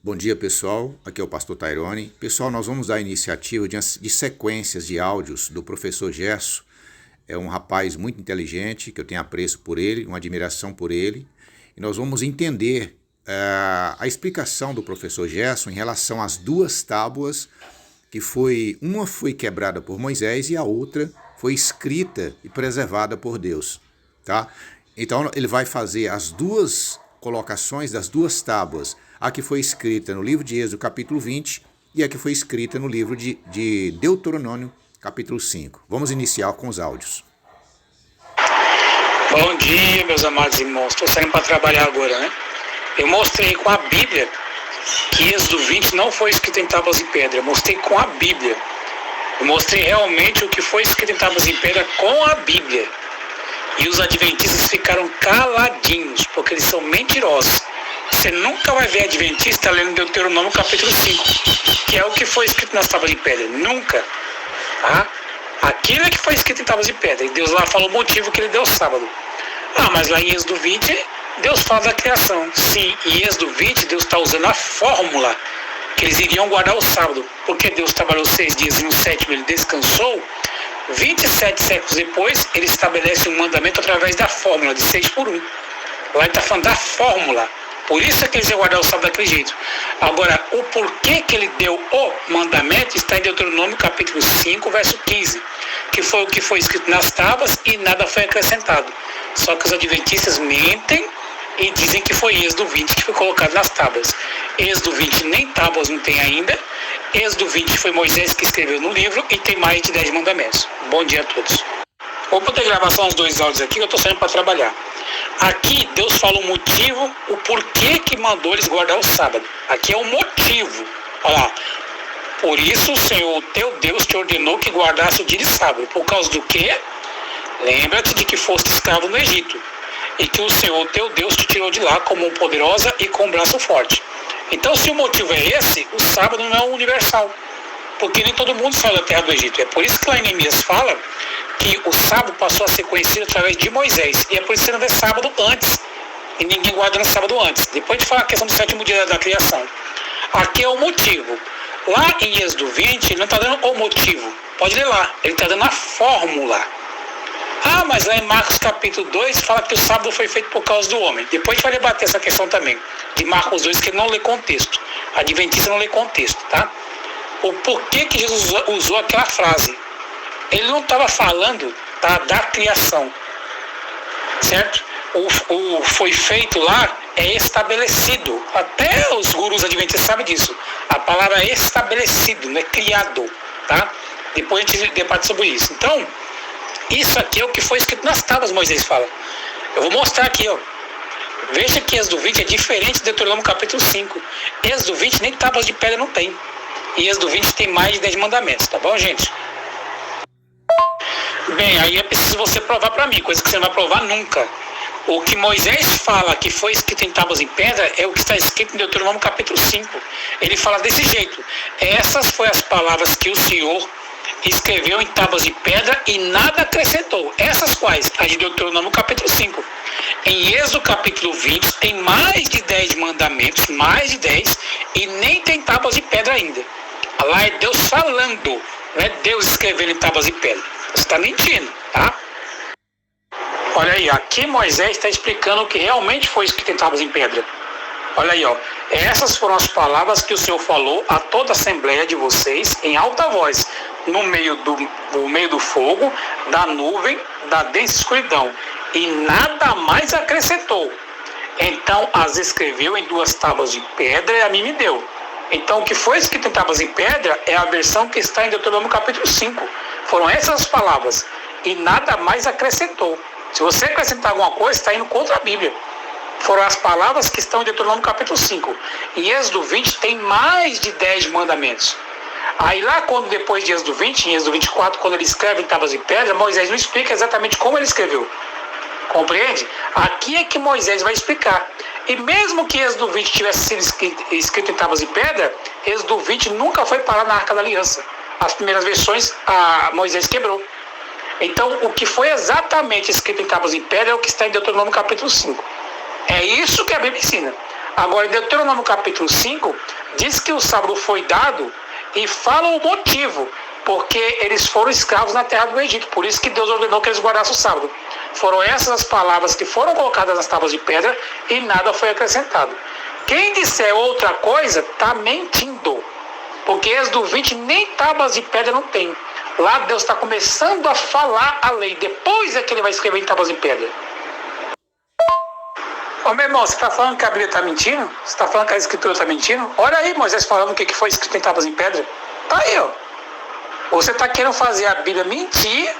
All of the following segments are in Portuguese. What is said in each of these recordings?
Bom dia, pessoal. Aqui é o pastor Tairone. Pessoal, nós vamos dar a iniciativa de sequências de áudios do professor Gerson. É um rapaz muito inteligente, que eu tenho apreço por ele, uma admiração por ele. E nós vamos entender a explicação do professor Gerson em relação às duas tábuas, que uma foi quebrada por Moisés e a outra foi escrita e preservada por Deus. Tá? Então ele vai fazer as duas colocações das duas tábuas, a que foi escrita no livro de Êxodo, capítulo 20, e a que foi escrita no livro de Deuteronômio, capítulo 5. Vamos iniciar com os áudios. Bom dia, meus amados irmãos. Estou saindo para trabalhar agora, né? Eu mostrei com a Bíblia que Êxodo 20 não foi escrito em tábuas de pedra. Eu mostrei com a Bíblia. Eu mostrei realmente o que foi escrito em tábuas de pedra com a Bíblia. E os adventistas ficaram caladinhos, porque eles são mentirosos. Você nunca vai ver adventista lendo Deuteronômio capítulo 5, que é o que foi escrito nas tábuas de pedra. Nunca. Tá? Aquilo é que foi escrito em tábuas de pedra. E Deus lá falou o motivo que ele deu sábado. Mas lá em Êxodo 20, Deus fala da criação. Sim, em Êxodo 20, Deus está usando a fórmula que eles iriam guardar o sábado. Porque Deus trabalhou 6 dias e no 7º ele descansou. 27 séculos depois, ele estabelece um mandamento através da fórmula de 6 por 1. Lá ele está falando da fórmula. Por isso é que eles iam guardar o sábado daquele jeito. Agora, o porquê que ele deu o mandamento está em Deuteronômio capítulo 5, verso 15. Que foi o que foi escrito nas tábuas e nada foi acrescentado. Só que os adventistas mentem e dizem que foi Êxodo 20 que foi colocado nas tábuas. Êxodo 20 nem tábuas não tem ainda. Êxodo 20 foi Moisés que escreveu no livro e tem mais de 10 mandamentos. Bom dia a todos. Vou poder gravar só uns 2 áudios aqui que eu estou saindo para trabalhar. Aqui Deus fala o motivo, o porquê que mandou eles guardar o sábado. Aqui é o motivo. Olha lá. Por isso o Senhor, teu Deus, te ordenou que guardasse o dia de sábado. Por causa do quê? Lembra-te de que foste escravo no Egito. E que o Senhor, teu Deus, te tirou de lá com mão poderosa e com um braço forte. Então, se o motivo é esse, o sábado não é universal. Porque nem todo mundo saiu da terra do Egito. É por isso que lá em Neemias fala que o sábado passou a ser conhecido através de Moisés. E é por isso que você não vê sábado antes. E ninguém guarda no sábado antes. Depois de falar a questão do 7º dia da criação. Aqui é o motivo. Lá em Êxodo 20, ele não está dando o motivo. Pode ler lá. Ele está dando a fórmula. Mas lá em Marcos capítulo 2 fala que o sábado foi feito por causa do homem. Depois a gente vai debater essa questão também. De Marcos 2, que ele não lê contexto. A adventista não lê contexto, tá? O porquê que Jesus usou aquela frase. Ele não estava falando da criação. Certo? O foi feito lá é estabelecido. Até os gurus adventistas sabem disso. A palavra é estabelecido, não é criado. Tá? Depois a gente debate sobre isso. Então, isso aqui é o que foi escrito nas tábuas, Moisés fala. Eu vou mostrar aqui, ó. Veja que Êxodo 20 é diferente de Deuteronômio capítulo 5. Êxodo 20 nem tábuas de pedra não tem. E Êxodo 20 tem mais de 10 mandamentos, tá bom, gente? Bem, aí é preciso você provar para mim, coisa que você não vai provar nunca. O que Moisés fala que foi escrito em tábuas em pedra é o que está escrito em Deuteronômio capítulo 5. Ele fala desse jeito. Essas foram as palavras que o Senhor escreveu em tábuas de pedra e nada acrescentou. Essas quais? As de Deuteronômio capítulo 5. Em Êxodo capítulo 20 tem mais de 10 mandamentos, mais de 10, e nem tem tábuas de pedra ainda. Lá é Deus falando, não é Deus escrevendo em tábuas de pedra. Você está mentindo, tá? Olha aí, aqui Moisés está explicando o que realmente foi escrito em tábuas em pedra. Olha aí, ó. Essas foram as palavras que o Senhor falou a toda a assembleia de vocês em alta voz, no meio do fogo, da nuvem, da densa escuridão, e nada mais acrescentou. Então as escreveu em 2 tábuas de pedra e a mim me deu. Então o que foi escrito em tábuas de pedra é a versão que está em Deuteronômio capítulo 5. Foram essas palavras, e nada mais acrescentou. Se você acrescentar alguma coisa, está indo contra a Bíblia. Foram as palavras que estão em Deuteronômio capítulo 5. Em Êxodo 20 tem mais de 10 mandamentos. Aí lá, quando depois de Êxodo 20, em Êxodo 24, quando ele escreve em tábuas de pedra, Moisés não explica exatamente como ele escreveu. Compreende? Aqui é que Moisés vai explicar. E mesmo que Êxodo 20 tivesse sido escrito em tábuas de pedra, Êxodo 20 nunca foi parar na Arca da Aliança. As primeiras versões, Moisés quebrou. Então, o que foi exatamente escrito em tábuas de pedra é o que está em Deuteronômio capítulo 5. É isso que a Bíblia ensina. Agora, em Deuteronômio capítulo 5, diz que o sábado foi dado e fala o motivo, porque eles foram escravos na terra do Egito. Por isso que Deus ordenou que eles guardassem o sábado. Foram essas as palavras que foram colocadas nas tábuas de pedra e nada foi acrescentado. Quem disser outra coisa está mentindo, porque Êxodo 20 nem tábuas de pedra não tem. Lá Deus está começando a falar a lei, depois é que ele vai escrever em tábuas de pedra. Ô meu irmão, você está falando que a Bíblia está mentindo? Você está falando que a Escritura está mentindo? Olha aí Moisés falando o que foi escrito em tábuas de pedra. Tá aí, ó. Você está querendo fazer a Bíblia mentir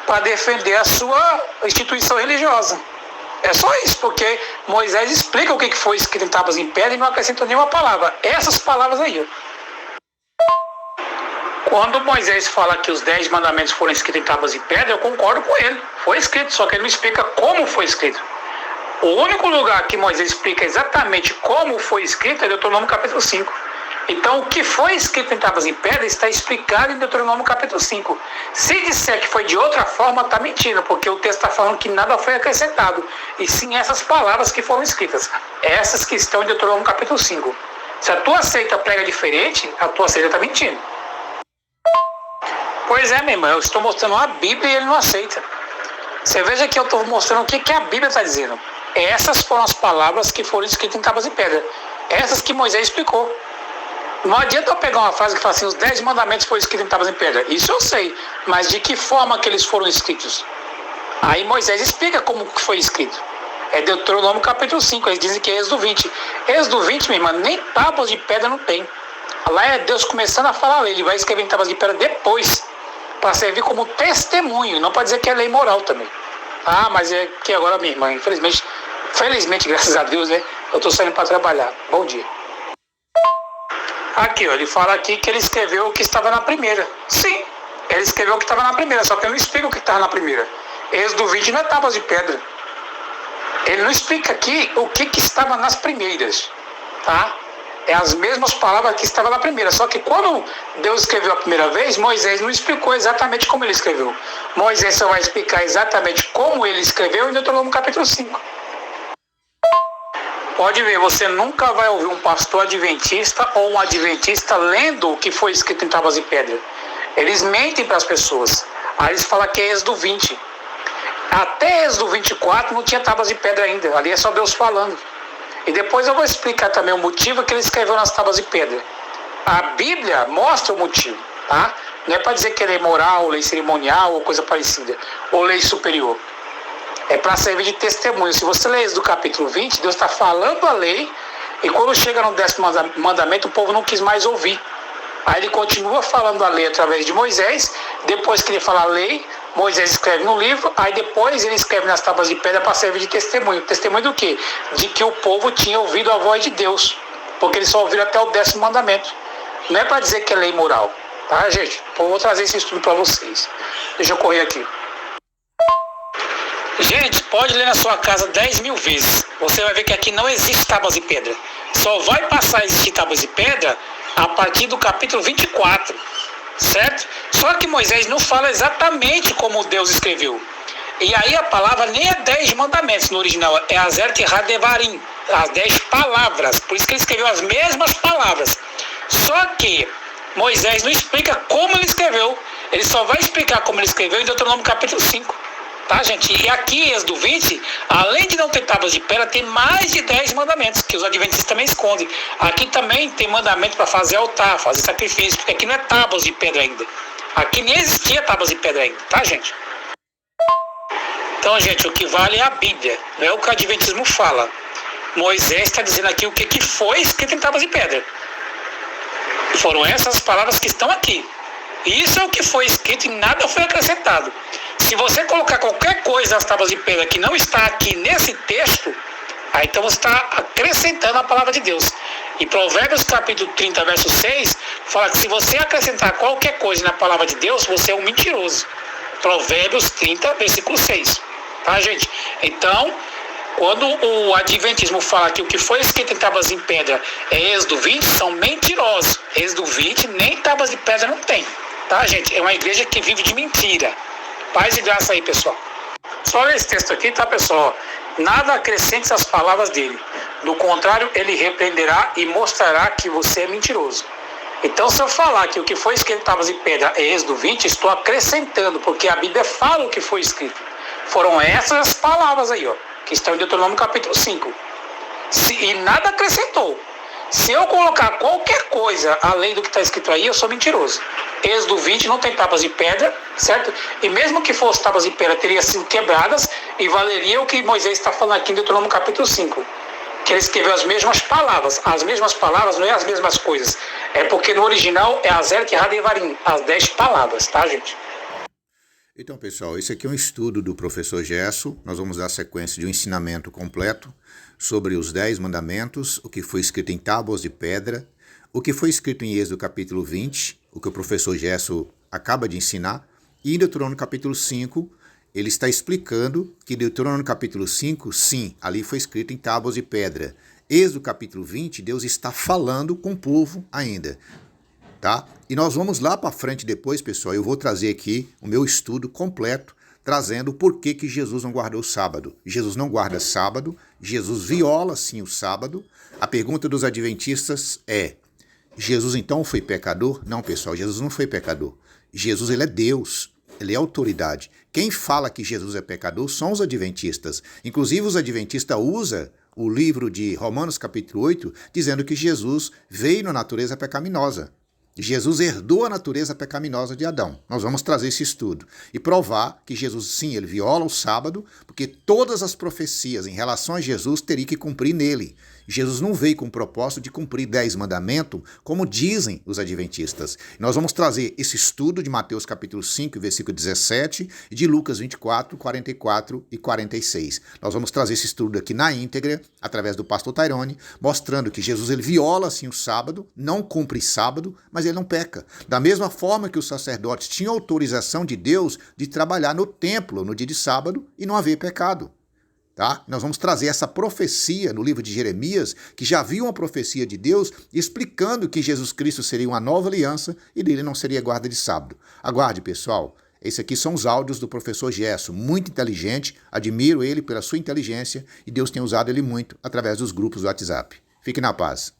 para defender a sua instituição religiosa. É só isso, porque Moisés explica o que foi escrito em tábuas de pedra e não acrescentou nenhuma palavra. Essas palavras aí, ó. Quando Moisés fala que os 10 mandamentos foram escritos em tábuas de pedra, eu concordo com ele. Foi escrito, só que ele não explica como foi escrito. O único lugar que Moisés explica exatamente como foi escrito é Deuteronômio capítulo 5. Então, o que foi escrito em tábuas de pedra está explicado em Deuteronômio capítulo 5. Se disser que foi de outra forma, está mentindo, porque o texto está falando que nada foi acrescentado, e sim essas palavras que foram escritas, essas que estão em Deuteronômio capítulo 5. Se a tua seita prega diferente, a tua seita está mentindo. Pois é, meu irmão, eu estou mostrando a Bíblia e ele não aceita. Você veja que eu estou mostrando o que a Bíblia está dizendo. Essas foram as palavras que foram escritas em tábuas de pedra. Essas que Moisés explicou. Não adianta eu pegar uma frase que fala assim, os 10 mandamentos foram escritos em tábuas de pedra. Isso eu sei, mas de que forma que eles foram escritos? Aí Moisés explica como que foi escrito. É Deuteronômio capítulo 5, eles dizem que é Êxodo 20. Êxodo 20, minha irmã, nem tábuas de pedra não tem. Lá é Deus começando a falar a lei, ele vai escrever em tábuas de pedra depois, para servir como testemunho, não para dizer que é lei moral também. Ah, mas é que agora, minha irmã, felizmente, graças a Deus, né? Eu estou saindo para trabalhar. Bom dia. Aqui, ó, ele fala aqui que ele escreveu o que estava na primeira. Sim, ele escreveu o que estava na primeira, só que ele não explica o que estava na primeira. Êxodo 20 não é tábuas de pedra. Ele não explica aqui o que estava nas primeiras, tá? É as mesmas palavras que estavam na primeira, só que quando Deus escreveu a primeira vez, Moisés não explicou exatamente como ele escreveu. Moisés só vai explicar exatamente como ele escreveu em Deuteronômio capítulo 5. Pode ver, você nunca vai ouvir um pastor adventista ou um adventista lendo o que foi escrito em tábuas de pedra. Eles mentem para as pessoas. Aí eles falam que é Êxodo 20. Até Êxodo 24 não tinha tábuas de pedra ainda. Ali é só Deus falando. E depois eu vou explicar também o motivo que ele escreveu nas tábuas de pedra. A Bíblia mostra o motivo, tá? Não é para dizer que é lei moral, lei cerimonial ou coisa parecida, ou lei superior. É para servir de testemunho. Se você ler do capítulo 20, Deus está falando a lei, e quando chega no 10º mandamento, o povo não quis mais ouvir. Aí ele continua falando a lei através de Moisés. Depois que ele fala a lei, Moisés escreve no livro, aí depois ele escreve nas tábuas de pedra para servir de testemunho. Testemunho do quê? De que o povo tinha ouvido a voz de Deus, porque eles só ouviram até o 10º mandamento. Não é para dizer que é lei moral, tá, gente? Eu vou trazer esse estudo para vocês. Deixa eu correr aqui. Gente, pode ler na sua casa 10.000 vezes. Você vai ver que aqui não existe tábuas de pedra. Só vai passar a existir tábuas de pedra a partir do capítulo 24. Certo? Só que Moisés não fala exatamente como Deus escreveu. E aí a palavra nem é 10 mandamentos no original, é Azeret Hadevarim, as 10 palavras. Por isso que ele escreveu as mesmas palavras. Só que Moisés não explica como ele escreveu. Ele só vai explicar como ele escreveu em Deuteronômio capítulo 5. Tá, gente? E aqui, Êxodo 20, além de não ter tábuas de pedra, tem mais de 10 mandamentos, que os adventistas também escondem. Aqui também tem mandamento para fazer altar, fazer sacrifício, porque aqui não é tábuas de pedra ainda. Aqui nem existia tábuas de pedra ainda, tá, gente? Então, gente, o que vale é a Bíblia, não é o que o adventismo fala. Moisés está dizendo aqui o que foi escrito em tábuas de pedra. Foram essas palavras que estão aqui. Isso é o que foi escrito e nada foi acrescentado. Se você colocar qualquer coisa nas tábuas de pedra que não está aqui nesse texto, aí então você está acrescentando a palavra de Deus. E Provérbios capítulo 30, verso 6, fala que se você acrescentar qualquer coisa na palavra de Deus, você é um mentiroso. Provérbios 30, versículo 6. Tá, gente? Então, quando o adventismo fala que o que foi escrito em tábuas de pedra é Êxodo 20, são mentirosos. Êxodo 20, nem tábuas de pedra não tem. Tá, gente? É uma igreja que vive de mentira. Paz e graça aí, pessoal. Só ler esse texto aqui, tá, pessoal? Nada acrescente às palavras dele. Do contrário, ele repreenderá e mostrará que você é mentiroso. Então, se eu falar que o que foi escrito em tábuas de pedra é Êxodo 20, estou acrescentando, porque a Bíblia fala o que foi escrito. Foram essas palavras aí, ó, que estão em Deuteronômio capítulo 5. E nada acrescentou. Se eu colocar qualquer coisa além do que está escrito aí, eu sou mentiroso. Êxodo 20 não tem tábuas de pedra, certo? E mesmo que fosse tábuas de pedra, teria sido quebradas e valeria o que Moisés está falando aqui em Deuteronômio capítulo 5. Que ele escreveu as mesmas palavras. As mesmas palavras não é as mesmas coisas. É porque no original é Azer que Radevarim, as 10 palavras, tá, gente? Então, pessoal, esse aqui é um estudo do professor Gerson. Nós vamos dar sequência de um ensinamento completo sobre os 10 mandamentos, o que foi escrito em tábuas de pedra, o que foi escrito em Êxodo capítulo 20, o que o professor Gerson acaba de ensinar, e em Deuteronômio capítulo 5, ele está explicando que Deuteronômio capítulo 5, sim, ali foi escrito em tábuas de pedra. Êxodo capítulo 20, Deus está falando com o povo ainda, tá? E nós vamos lá para frente depois, pessoal, eu vou trazer aqui o meu estudo completo, trazendo o porquê que Jesus não guardou o sábado. Jesus não guarda sábado, Jesus viola sim o sábado. A pergunta dos adventistas é, Jesus então foi pecador? Não, pessoal, Jesus não foi pecador. Jesus, ele é Deus. Ele é autoridade. Quem fala que Jesus é pecador são os adventistas. Inclusive, os adventistas usam o livro de Romanos capítulo 8, dizendo que Jesus veio na natureza pecaminosa. Jesus herdou a natureza pecaminosa de Adão. Nós vamos trazer esse estudo e provar que Jesus, sim, ele viola o sábado, porque todas as profecias em relação a Jesus teriam que cumprir nele. Jesus não veio com o propósito de cumprir 10 mandamentos, como dizem os adventistas. Nós vamos trazer esse estudo de Mateus capítulo 5, versículo 17, e de Lucas 24, 44 e 46. Nós vamos trazer esse estudo aqui na íntegra, através do pastor Tairone, mostrando que Jesus ele viola sim o sábado, não cumpre sábado, mas ele não peca. Da mesma forma que os sacerdotes tinham autorização de Deus de trabalhar no templo no dia de sábado e não haver pecado. Tá? Nós vamos trazer essa profecia no livro de Jeremias, que já viu uma profecia de Deus explicando que Jesus Cristo seria uma nova aliança e dele não seria guarda de sábado. Aguarde, pessoal. Esses aqui são os áudios do professor Gerson, muito inteligente, admiro ele pela sua inteligência e Deus tem usado ele muito através dos grupos do WhatsApp. Fique na paz.